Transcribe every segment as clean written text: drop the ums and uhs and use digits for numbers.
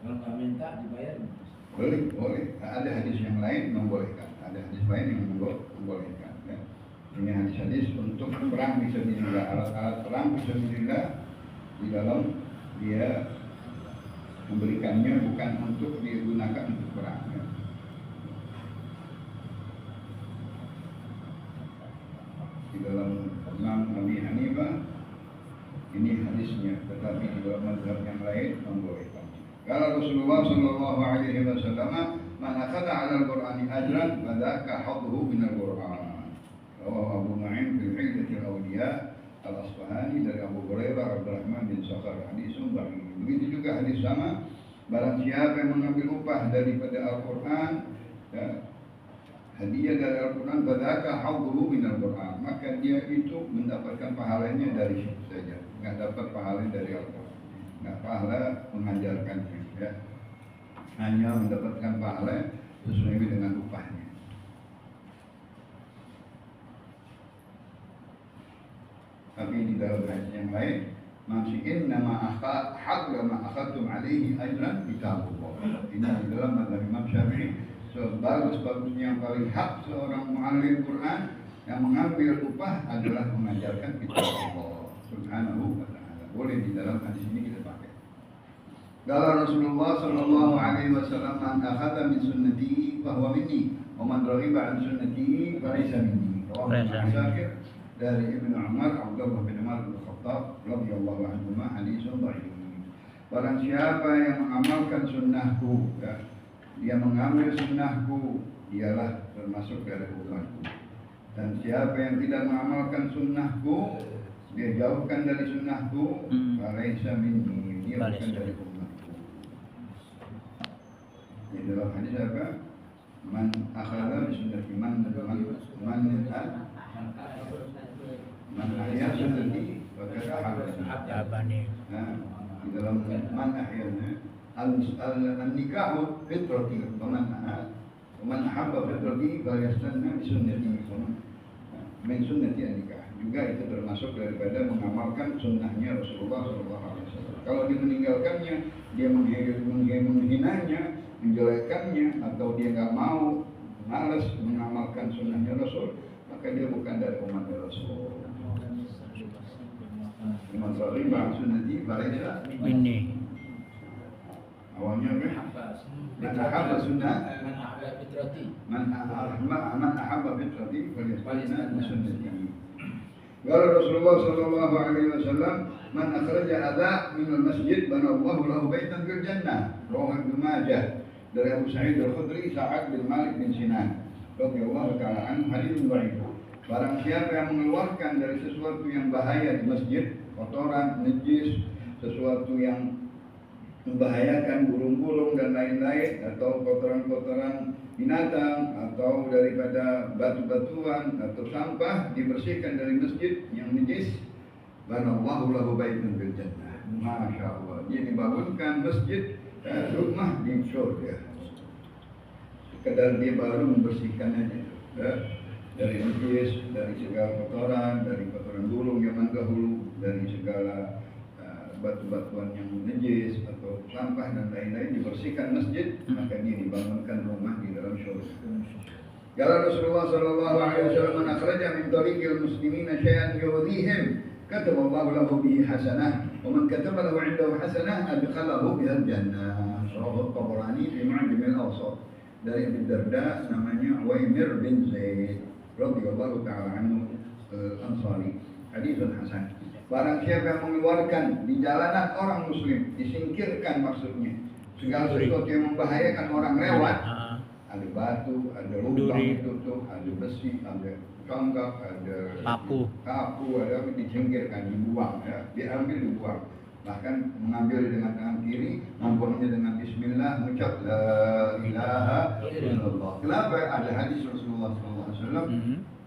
Kalau nggak minta dibayar? Boleh. Ada hadis yang lain membolehkan. Ada hadis lain yang membolehkan. Ya. Ini hadis-hadis untuk perang fisabilillah, alat-alat perang fisabilillah di dalam dia memberikannya bukan untuk digunakan untuk perang. Ya. Di dalam Imam Abi Hanifah ini hadisnya, tetapi di dalam mazhab yang lain membolehkan. Kalau Rasulullah sallallahu alaihi wasallam, "Man akhadha 'ala al-Qur'ani ajran, fadzaka hadduhu min al-Qur'an." Rawahu Abu Nu'aim fil Hilyatil Awliya Al-Asfahani dari Abu Hurairah Abdurrahman bin Sakhar, hadis sahih. Begitu juga hadis sama, barang siapa yang mengambil upah daripada Al-Qur'an, ya, hadiah dari Al-Quran, fadzaka hadduhu min Al-Quran, maka dia itu mendapatkan pahalanya dari situ saja, nggak dapat pahala dari Al-Quran, nggak pahala mengajarkannya, ya. Hanya mendapatkan pahala sesuai dengan upahnya. Tapi di dalam hadis yang lain, "Masikin nama hadla ma akhadtum alaihi ajran kitabullah." Ini di dalam mazhab Imam Syafi'i, sebagus-bagusnya yang paling hak seorang muallim Quran yang mengambil upah adalah mengajarkan kitab Allah Subhanahu wa ta'ala. Boleh di dalam hadis ini kita pakai. Qala Rasulullah sallallahu alaihi wasallam, "Man akhadha min sunnati fa huwa minni, wa man raghiba an sunnati fa laysa minni." Rawahu Syakir dari Ibnu Umar, Abdullah bin Umar bin Khattab radhiyallahu anhu, hadisun dhaif. Barang siapa yang mengamalkan sunnahku, ya, dia mengambil sunnahku, dialah termasuk dari umatku. Dan siapa yang tidak mengamalkan sunnahku, dia jauhkan dari sunnahku, falaisa minni, dia bukan dari umatku. Di dalam hadis apa? Man akhadha bi sunnati man ahya sunnati wa Abani. Nah, di dalam man ahyana al-nikahu fitrati, man ahabba fitrati falyastanna bi sunnati, min sunnati an-nikah. Juga itu termasuk daripada mengamalkan sunnahnya Rasulullah SAW. Kalau dia meninggalkannya, dia menghinanya, menjelekkannya, atau dia nggak mau, malas mengamalkan sunnahnya Rasul, maka dia bukan dari umat Rasul. Man raghiba an sunnati falaysa Minni. Awalnya man ahabba sunnah, man ahabba fitrati falyastanna bi sunnati. Qala Rasulullah sallallahu alaihi wasallam, "Man akhraja adha min al-masjid banallahu lahu baitan fil jannah." Rawahu Ibnu Majah dari Abu Sa'id Al-Khudri, Sa'ad bin Malik bin Sinan radhiyallahu ta'ala anhu, hadis dhaif. Barang siapa yang mengeluarkan dari sesuatu yang bahaya di masjid, kotoran, najis, sesuatu yang membahayakan burung-burung dan lain-lain, atau kotoran-kotoran binatang, atau daripada batu-batuan atau sampah, dibersihkan dari masjid yang najis, banallahu lahu baitun fil jannah. Masya Allah, dia dibangunkan masjid, rumah di surga. Sekedar dia baru membersihkan aja, dari najis, dari segala kotoran, dari kotoran burung zaman dahulu, dari segala batu-batuan yang najis atau sampah dan lain-lain, dibersihkan masjid, maka dia dibangunkan rumah di dalam surga. Kala Rasulullah sallallahu alaihi wasallam, "Man akhraja min tariqil muslimina syai'an yu'dhihim, kataba Allahu lahu bihi hasanah, wa man kataba lahu 'indahu hasanah, adkhalahu biha al-jannah." Rawahu Tabarani fi Mu'jam al-Awsat. Dari Abu Darda, namanya Uwaimir bin Zaid radhiyallahu ta'ala anhu al-Ansari, haditsun hasan. Barang siapa yang mengeluarkan di jalanan orang muslim, disingkirkan maksudnya segala sesuatu yang membahayakan orang lewat, ada batu, ada lubang ditutup, ada besi, ada tonggak, ada kapu, ada apa, disingkirkan, dibuang, ya, diambil, dibuang. Bahkan mengambil dengan tangan kiri, membuangnya dengan bismillah, mengucap la ilaha illallah. Kenapa? Ada hadis Rasulullah SAW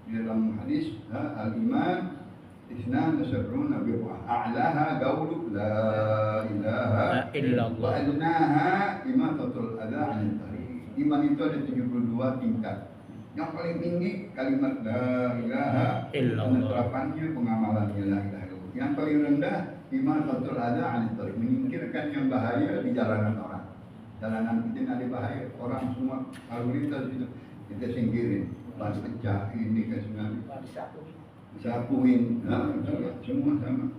di dalam hadis, al-iman Isnan tasab'una birrah, a'laha qawlu la ilaha illallah, wa adnaha imatatul adha 'anil tariq. Iman itu ada 72 tingkat. Yang paling tinggi kalimat la ilaha illallah, penerapannya, pengamalannya la ilaha illallah. Yang paling rendah imatatul adha 'anil tariq, menyingkirkan yang bahaya di jalanan orang. jalanan kita nanti bahaya, orang semua lalu lintas itu kita singkirin, pas pecah ini ke sungai, disapuin, nah, semua sama.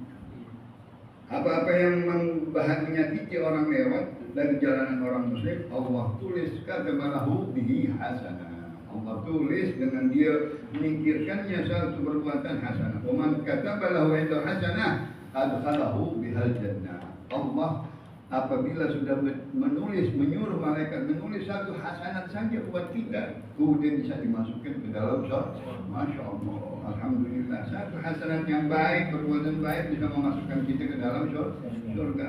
Apa-apa yang menyakiti orang lewat dari jalanan orang muslim, Allah tulis katabalahu bihi hasanah. Allah tulis dengan dia menyingkirkannya satu perbuatan hasanah. Wa man katabalahu inda hasanah adkhalahu bihal jannah. Allah apabila sudah menyuruh malaikat menulis satu hasanat saja buat kita, kemudian bisa dimasukkan ke dalam surga. Masya Allah, alhamdulillah, satu hasanat yang baik, perbuatan baik bisa memasukkan kita ke dalam surga.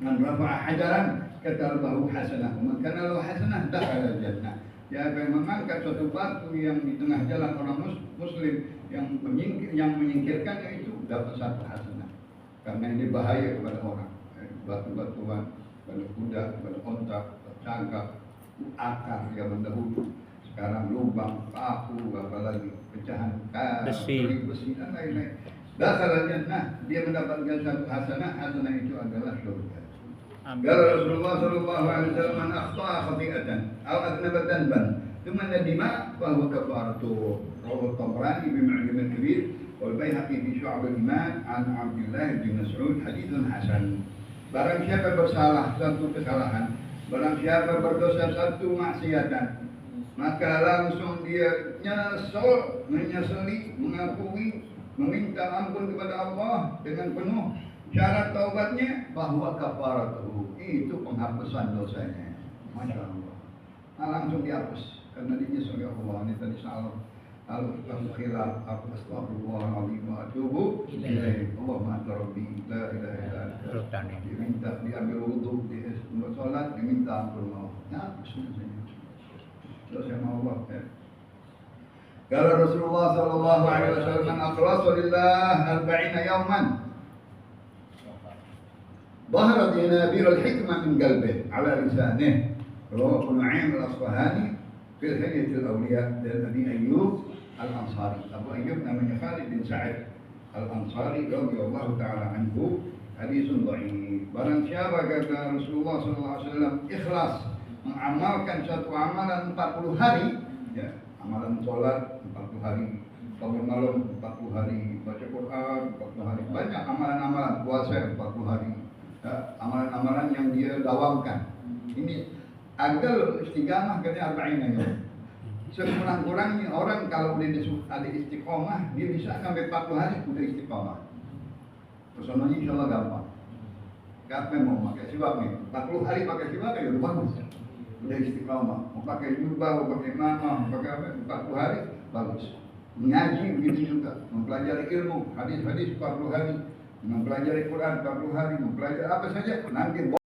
Man rafa'a hajaran katabahu hasanah, man kana lahu hasanah dakhala jannah. Siapa yang mengangkat suatu batu yang di tengah jalan orang muslim yang menyingkirkannya itu dapat satu hasanah. Karena ini bahaya kepada orang. Batu-batuan, pada kuda, pada ontak, cangkap, akar yang mendahulu. Sekarang lubang, paku, apalagi pecahan besi dan lain-lain. Dakhala jannah, dia mendapatkan satu hasanah, hasanah itu adalah surga. Qala Rasulullah sallallahu alaihi wasallam, man akhta'a khati'atan aw adnaba dhanban thumma nadima fa huwa kafaratuh. Rawahu Tabrani bi Mu'jam al-Kabir wal Baihaqi fi Syu'ab al-Iman an Abdullah bin Mas'ud haditsun hasan. Barang siapa bersalah satu kesalahan, barang siapa berdosa satu maksiatan, maka langsung dia menyesali, mengakui, meminta ampun kepada Allah dengan penuh. Syarat taubatnya bahwa kafaratuh, itu penghapusan dosanya. Masya Allah. Nah, langsung dihapus karena dinyesali Allah. Ini tadi salah. Al-Ustaz khilaf, astaghfirullahaladzim wa atubu ilaih. Allahumma anta rabbi, la ilaha illa anta. Diminta, diambil wudhu, untuk sholat, diminta ampun Allah. Nah, bismillah. Selesai sama Allah. Kala Rasulullah sallallahu alaihi wasallam, akhlasu lillah arba'ina yawman. ظهرت ينابيع الحكمة من قلبه على لسانه. رواه نعيم الأصفهاني في الحلية الأولياء لأبي أيوب الأنصاري. أبو أيوب namanya Khalid bin Sa'id Al-Ansari radhiyallahu ta'ala anhu. Hadisun dhaif. Barang siapa kata Rasulullah sallallahu alaihi wasallam ikhlas mengamalkan satu amalan 40 hari, ya, amalan sholat 40 hari, bangun malam 40 hari, baca Quran 40 hari, banyak amalan-amalan, puasa 40 hari, ya, amalan-amalan yang dia dawamkan. Ini agar istiqamah katanya arba'ina ya. Sekurang-kurangnya orang kalau udah ada istiqomah, dia bisa sampai 40 hari udah istiqomah. Personalnya insya Allah gampang. Siapa yang mau pakai siwak nih? 40 hari pakai siwak ya udah bagus. Udah istiqomah. Mau pakai jubah, mau pakai imamah, mau pakai apa? 40 hari bagus. Mengaji begitu juga. Mempelajari ilmu, hadis-hadis 40 hari. Mempelajari Quran 40 hari. Mempelajari apa saja nanti